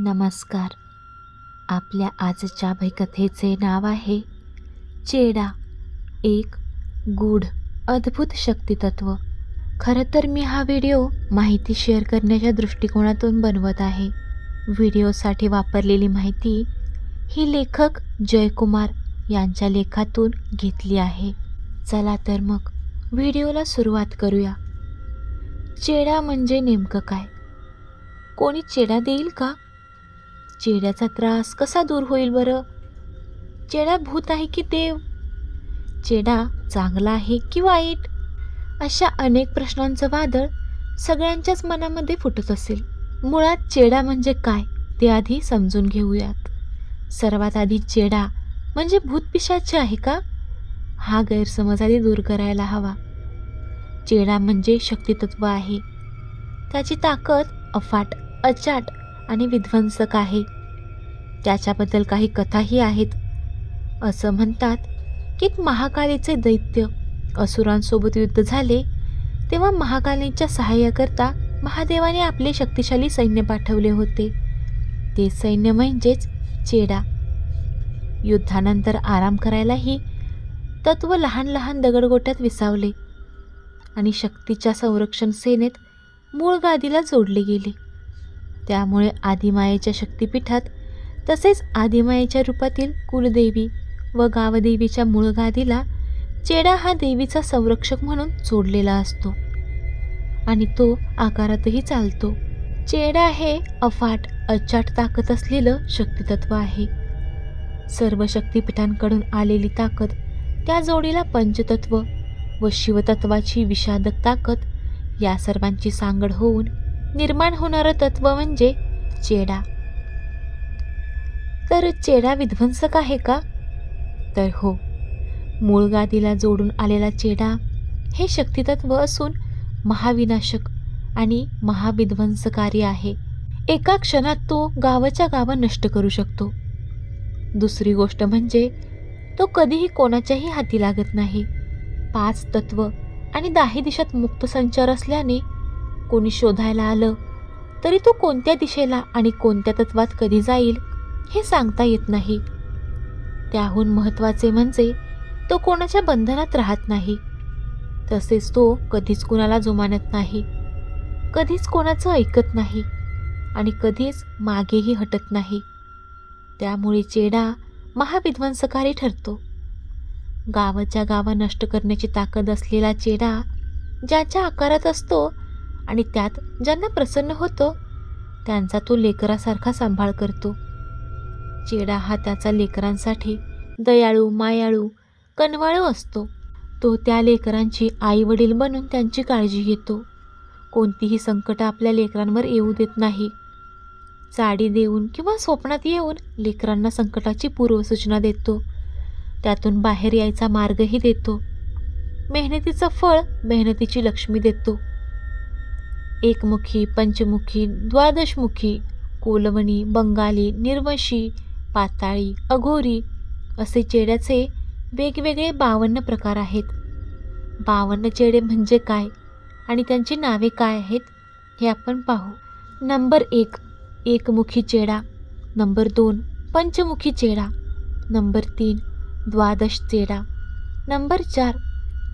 नमस्कार. आपल्या आजच्या भयकथेचे नाव आहे चेडा, एक गूढ अद्भुत शक्तितत्व. खरं तर मी हा व्हिडिओ माहिती शेअर करण्याच्या दृष्टिकोनातून बनवत आहे. व्हिडिओसाठी वापरलेली माहिती ही लेखक जयकुमार यांच्या लेखातून घेतली आहे. चला तर मग व्हिडिओला सुरुवात करूया. चेडा म्हणजे नेमकं काय? कोणी चेडा देईल का? चेड्याचा त्रास कसा दूर होईल बरं? चेडा भूत आहे की देव? चेडा चांगला आहे की वाईट? अशा अनेक प्रश्नांचं वादळ सगळ्यांच्याच मनामध्ये फुटत असेल. मुळात चेडा म्हणजे काय ते आधी समजून घेऊयात. सर्वात आधी चेडा म्हणजे भूतपिशाच आहे का? हा गैरसमज आधी दूर करायला हवा. चेडा म्हणजे शक्तितत्व आहे. त्याची ताकद अफाट, अचाट आणि विध्वंसक आहे. त्याच्याबद्दल काही कथाही आहेत. असं म्हणतात की महाकालीचे दैत्य असुरांसोबत युद्ध झाले तेव्हा महाकालीच्या सहाय्याकरता महादेवाने आपले शक्तिशाली सैन्य पाठवले होते. ते सैन्य म्हणजेच चेडा. युद्धानंतर आराम करायलाही तत्व लहान लहान दगडगोट्यात विसावले आणि शक्तीच्या संरक्षण सेनेत मूळ गादीला जोडले गेले. त्यामुळे आदिमायेच्या शक्तिपीठात तसेच आदिमायेच्या रूपातील कुलदेवी व गावदेवीच्या मूळ गादीला चेडा हा देवीचा संरक्षक म्हणून जोडलेला असतो आणि तो आकारातही चालतो. चेडा हे अफाट, अचाट ताकद असलेलं शक्तितत्व आहे. सर्व शक्तिपीठांकडून आलेली ताकद, त्या जोडीला पंचतत्व व शिवतत्वाची विषादक ताकद, या सर्वांची सांगड होऊन निर्माण होणारं तत्व म्हणजे चेडा. तर चेडा विध्वंसक आहे का? तर हो. मूळ गादीला जोडून आलेला चेडा हे शक्तितत्व असून महाविनाशक आणि महाविध्वंसकारी आहे. एका क्षणात तो गावाच्या गावं नष्ट करू शकतो. दुसरी गोष्ट म्हणजे तो कधीही कोणाच्याही हाती लागत नाही. 5 तत्व आणि 10 दिशात मुक्त संचार असल्याने कोणी शोधायला आलं तरी तो कोणत्या दिशेला आणि कोणत्या तत्वात कधी जाईल हे सांगता येत नाही. त्याहून महत्त्वाचे म्हणजे तो कोणाच्या बंधनात राहत नाही. तसेच तो कधीच कुणाला जुमानत नाही, कधीच कोणाचं ऐकत नाही आणि कधीच मागेही हटत नाही. त्यामुळे चेडा महाविध्वंसकारी ठरतो. गावाच्या गावा नष्ट करण्याची ताकद असलेला चेडा ज्याच्या आकारात असतो आणि त्यात ज्यांना प्रसन्न होतो त्यांचा तो लेकरासारखा सांभाळ करतो. चेडा हा त्याचा लेकरांसाठी दयाळू, मायाळू, कनवाळू असतो. तो त्या लेकरांची आई वडील बनून त्यांची काळजी घेतो. कोणतीही संकट आपल्या लेकरांवर येऊ देत नाही. चाडी देऊन किंवा स्वप्नात येऊन लेकरांना संकटाची पूर्वसूचना देतो. त्यातून बाहेर यायचा मार्गही देतो. मेहनतीचं फळ मेहनतीची लक्ष्मी देतो. एकमुखी, पंचमुखी, द्वादशमुखी, कोलवणी, बंगाली, निर्वशी, पाताळी, अघोरी असे चेड्याचे वेगवेगळे 52 प्रकार आहेत. 52 चेडे म्हणजे काय आणि त्यांची नावे काय आहेत हे आपण पाहू. नंबर 1 एकमुखी चेडा. नंबर 2 पंचमुखी चेडा. नंबर 3 द्वादश चेडा. नंबर 4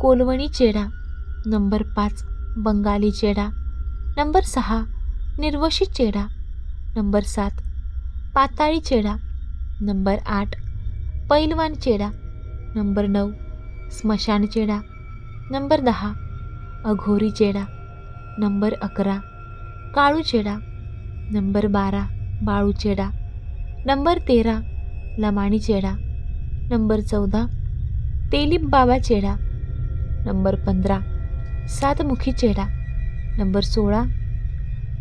कोलवणी चेडा. नंबर 5 बंगाली चेडा. नंबर 6 निर्वशी चेडा. नंबर 7 पाताळी चेडा. नंबर 8 पैलवान चेडा. नंबर 9 स्मशान चेडा. नंबर 10 अघोरी चेडा. नंबर 11 काळू चेडा. नंबर 12 बाळू चेडा. नंबर 13 लमाणी चेडा. नंबर 14 तेलीप बाबा चेडा. नंबर 15 सातमुखी चेडा. नंबर 16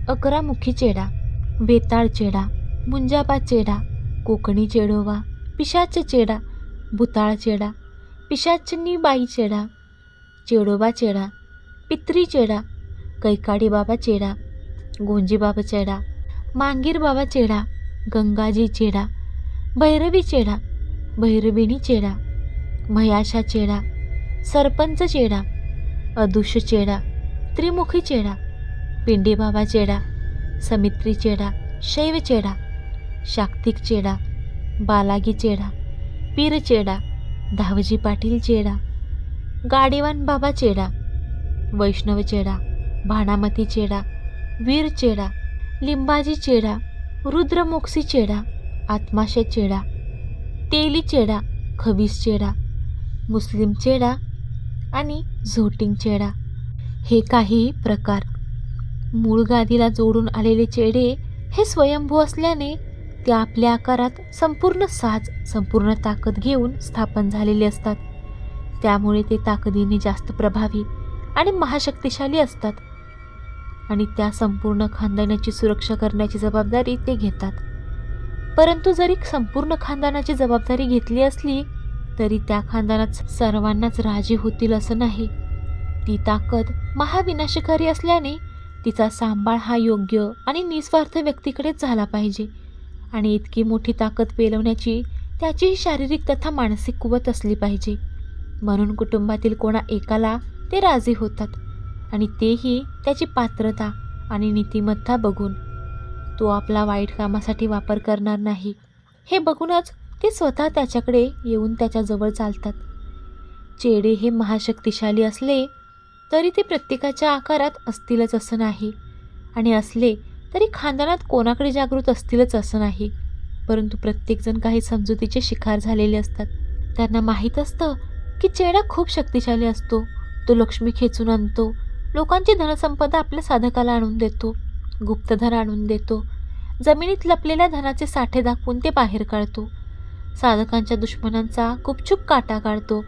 11मुखी चेडा. वेताळ चेडा, मुंजाबा चेडा, कोकणी चेडोबा, पिशाच चेडा, भुताळ चेडा, पिशाचनी बाई चेडा, चेडोबा चेडा, पित्री चेडा, कैकाडी बाबा चेडा, गोंजी बाबा चेडा, मांगीर बाबा चेडा, गंगाजी चेडा, भैरवी चेडा, भैरविणी चेडा, मयाशा चेडा, सरपंच चेडा, अदुष्य चेडा, त्रिमुखी चेडा, पिंडी बाबा चेडा, समित्री चेडा, शैव चेडा, शाक्तिक चेडा, बालागी चेडा, पीर चेडा, धावजी पाटील चेडा, गाडीवान बाबा चेडा, वैष्णव चेडा, भानामती चेडा, वीर चेडा, लिंबाजी चेडा, रुद्रमोक्षी चेडा, आत्माशय चेडा, तेली चेडा, खवीस चेडा, मुस्लिम चेडा आणि झोटिंग चेडा हे काही प्रकार. मूळ गादीला जोडून आलेले चेडे हे स्वयंभू असल्याने ते आपल्या आकारात संपूर्ण साज, संपूर्ण ताकद घेऊन स्थापन झालेले असतात. त्यामुळे ते ताकदीने जास्त प्रभावी आणि महाशक्तिशाली असतात आणि त्या संपूर्ण खानदानाची सुरक्षा करण्याची जबाबदारी ते घेतात. परंतु जरी संपूर्ण खानदानाची जबाबदारी घेतली असली तरी त्या खानदानात सर्वांनाच राजी होतील असं नाही. ती ताकद महाविनाशकारी असल्याने तिचा सांभाळ हा योग्य आणि निस्वार्थ व्यक्तीकडेच झाला पाहिजे आणि इतकी मोठी ताकद पेलवण्याची त्याचीही शारीरिक तथा मानसिक कुवत असली पाहिजे. म्हणून कुटुंबातील कोणा एकाला ते राजी होतात आणि तेही त्याची पात्रता आणि नीतिमत्ता बघून. तो आपला वाईट कामासाठी वापर करणार नाही हे बघूनच ते स्वतः त्याच्याकडे येऊन त्याच्याजवळ चालतात. चेडे हे महाशक्तिशाली असले तरी ते प्रत्येकाच्या आकारात असतीलच असं नाही आणि असले तरी खानदानात कोणाकडे जागृत असतीलच असं नाही. परंतु प्रत्येकजण काही समजुतीचे शिकार झालेले असतात. त्यांना माहीत असतं की चेडा खूप शक्तिशाली असतो. तो लक्ष्मी खेचून आणतो, लोकांची धनसंपदा आपल्या साधकाला आणून देतो, गुप्तधन आणून देतो, जमिनीत लपलेल्या धनाचे साठे दाखवून ते बाहेर काढतो, साधकांच्या दुश्मनांचा गुपचूप काटा काढतो.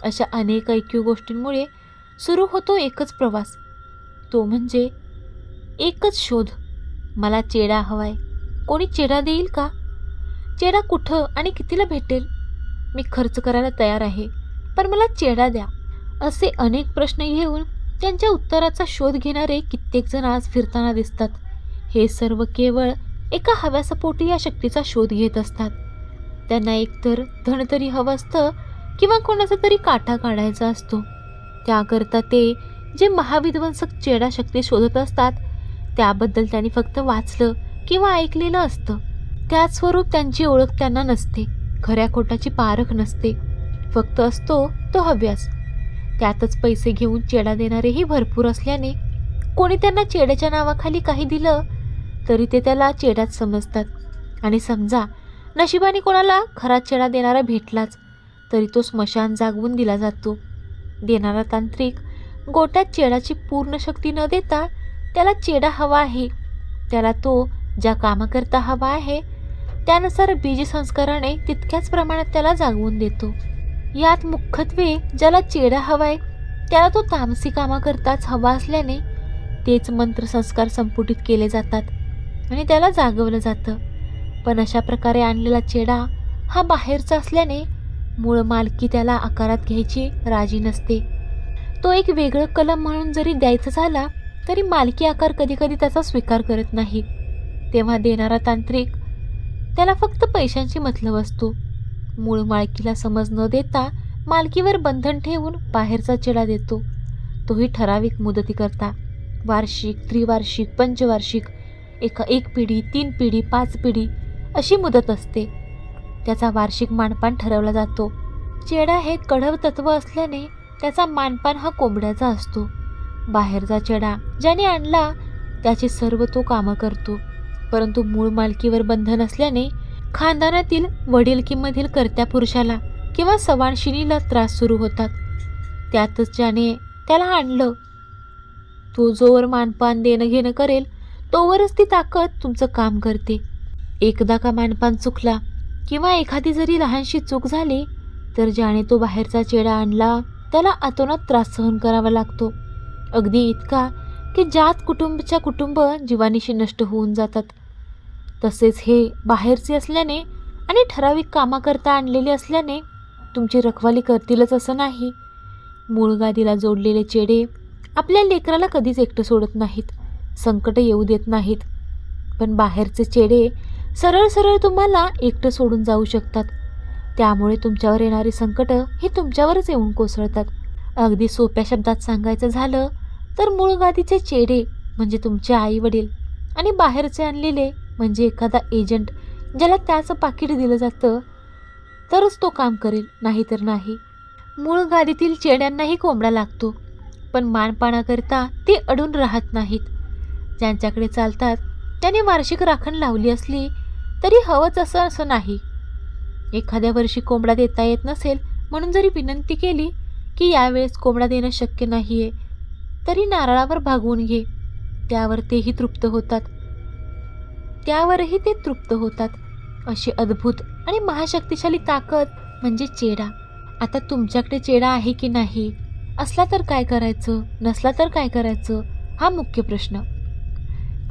अशा अनेक ऐकीव गोष्टींमुळे सुरू होतो एकच प्रवास, तो म्हणजे एकच शोध. मला चेडा हवाय, कोणी चेडा देईल का? चेडा कुठं आणि कितीला भेटेल? मी खर्च करायला तयार आहे, पण मला चेडा द्या. असे अनेक प्रश्न घेऊन त्यांच्या उत्तराचा शोध घेणारे कित्येक जण आज फिरताना दिसतात. हे सर्व केवळ एका हव्यासपोटी या शक्तीचा शोध घेत असतात. त्यांना एकतर धन तरी हवं असतं किंवा कोणाचा तरी काटा काढायचा असतो. त्याकरता ते जे महाविध्वंसक चेडा शक्ती शोधत असतात त्याबद्दल त्यांनी फक्त वाचलं किंवा ऐकलेलं असतं. त्याच स्वरूप त्यांची ओळख त्यांना नसते, खऱ्या खोटाची पारख नसते, फक्त असतो तो हव्यास. त्यातच पैसे घेऊन चेडा देणारेही भरपूर असल्याने कोणी त्यांना चेड्याच्या नावाखाली काही दिलं तरी ते त्याला चेडाच समजतात आणि समजा नशिबाने कोणाला खरा चेडा देणारा भेटलाच तरी तो स्मशान जागवून दिला जातो. देणारा तांत्रिक गोट्यात चेडाची पूर्ण शक्ती न देता त्याला चेडा हवा आहे, त्याला तो ज्या कामाकरता हवा आहे त्यानुसार बीजसंस्काराने तितक्याच प्रमाणात त्याला जागवून देतो. यात मुख्यत्वे ज्याला चेडा हवाय त्याला तो तामसी कामाकरताच हवा असल्याने तेच मंत्रसंस्कार संपुटित केले जातात आणि त्याला जागवलं जातं. पण अशा प्रकारे आणलेला चेडा हा बाहेरचा असल्याने मूळ मालकी त्याला आकारात घ्यायची राजी नसते. तो एक वेगळं कलम म्हणून जरी द्यायचा झाला तरी मालकी आकार कधीकधी त्याचा स्वीकार करत नाही. तेव्हा देणारा तांत्रिक त्याला फक्त पैशांची मतलब असतो. मूळ मालकीला समज न देता मालकीवर बंधन ठेवून बाहेरचा चेडा देतो. तोही ठराविक मुदतीकरता, वार्षिक, त्रिवार्षिक, पंचवार्षिक, एक पिढी, 3 पिढी, 5 पिढी अशी मुदत असते. त्याचा वार्षिक मानपान ठरवला जातो. चेडा हे कडव तत्व असल्याने त्याचा मानपान हा कोंबड्याचा असतो. बाहेरचा चेडा ज्याने आणला त्याचे सर्व तो कामं करतो, परंतु मूळ मालकीवर बंधन असल्याने खानदानातील वडीलकीमधील कर्त्या पुरुषाला किंवा सवाणशिनीला त्रास सुरू होतात. त्यातच ज्याने त्याला आणलं तो जोवर मानपान देणं घेणं करेल तोवरच ती ताकद तुमचं काम करते. एकदा का मानपान चुकला किंवा एखादी जरी लहानशी चूक झाली तर ज्याने तो बाहेरचा चेडा आणला त्याला अतोनात त्रास सहन करावा लागतो. अगदी इतका की ज्यात कुटुंबाच्या कुटुंब जीवानीशी नष्ट होऊन जातात. तसेच हे बाहेरचे असल्याने आणि ठराविक कामाकरता आणलेले असल्याने तुमची रखवाली करतीलच असं नाही. मूळ गादीला जोडलेले चेडे आपल्या लेकराला कधीच एकटं सोडत नाहीत, संकट येऊ देत नाहीत. पण बाहेरचे चेडे सरळ सरळ तुम्हाला एकटं सोडून जाऊ शकतात. त्यामुळे तुमच्यावर येणारी संकट ही तुमच्यावरच येऊन कोसळतात. अगदी सोप्या शब्दात सांगायचं झालं तर मूळ गादीचे चेडे म्हणजे तुमचे आई वडील आणि बाहेरचे आणलेले म्हणजे एखादा एजंट ज्याला त्याचं पाकीट दिलं जातं तरच तो काम करेल, नाही तर नाही. मूळ गादीतील चेड्यांनाही कोंबडा लागतो, पण मानपानाकरता ते अडून राहत नाहीत. ज्यांच्याकडे चालतात त्याने वार्षिक राखण लावली असली तरी हवंच असं नाही. एखाद्या वर्षी कोंबडा देता येत नसेल म्हणून जरी विनंती केली की यावेळेस कोंबडा देणं शक्य नाहीये, तरी नारळावर भागवून घे, त्यावरही ते तृप्त होतात. अशी अद्भुत आणि महाशक्तिशाली ताकद म्हणजे चेडा. आता तुमच्याकडे चेडा आहे की नाही, असला तर काय करायचं, नसला तर काय करायचं, हा मुख्य प्रश्न.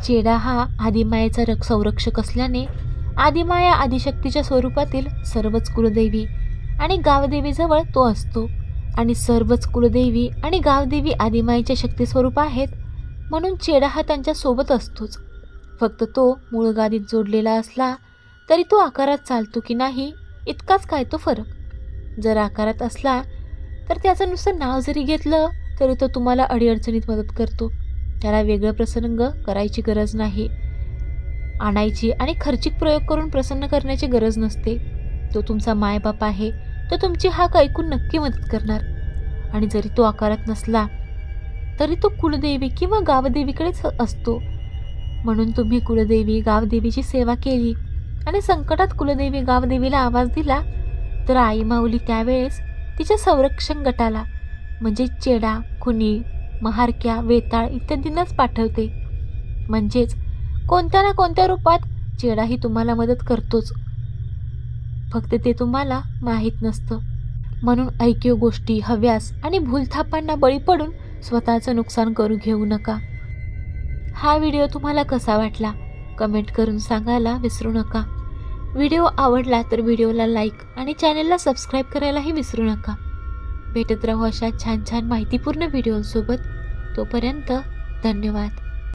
चेडा हा आदिमायेचा संरक्षक असल्याने आदिमाया आदिशक्तीच्या स्वरूपातील सर्वच कुलदेवी आणि गावदेवीजवळ तो असतो. आणि सर्वच कुलदेवी आणि गावदेवी आदिमायेच्या शक्ती स्वरूप आहेत, म्हणून चेडा हा त्यांच्या सोबत असतोच. फक्त तो मूळ गादीत जोडलेला असला तरी तो आकारात चालतो की नाही इतकाच काय तो फरक. जर आकारात असला तर त्याचं नुसतं नाव जरी घेतलं तरी तो तुम्हाला अडीअडचणीत मदत करतो. त्याला वेगळं प्रसंग करायची गरज नाही, आणायची आणि खर्चिक प्रयोग करून प्रसन्न करण्याची गरज नसते. तो तुमचा मायबाप आहे, तो तुमची हाक ऐकून नक्की मदत करणार. आणि जरी तो आकारात नसला तरी तो कुलदेवी किंवा गावदेवीकडेच असतो. म्हणून तुम्ही कुलदेवी गावदेवीची सेवा केली आणि संकटात कुलदेवी गावदेवीला आवाज दिला तर आई माऊली त्यावेळेस तिच्या संरक्षण गटाला म्हणजे चेडा, खुनी, महारक्या, वेताळ इत्यादींनाच पाठवते. म्हणजेच कोणत्या ना कोणत्या रूपात चेडाही तुम्हाला मदत करतोच, फक्त ते तुम्हाला माहीत नसतं. म्हणून ऐकीव गोष्टी, हव्यास आणि भूलथापांना बळी पडून स्वतःचं नुकसान करू घेऊ नका. हा व्हिडिओ तुम्हाला कसा वाटला कमेंट करून सांगायला विसरू नका. व्हिडिओ आवडला तर व्हिडिओला लाईक आणि चॅनलला सबस्क्राईब करायलाही विसरू नका. भेटत राहू अशा छान छान माहितीपूर्ण व्हिडिओंसोबत. तोपर्यंत धन्यवाद.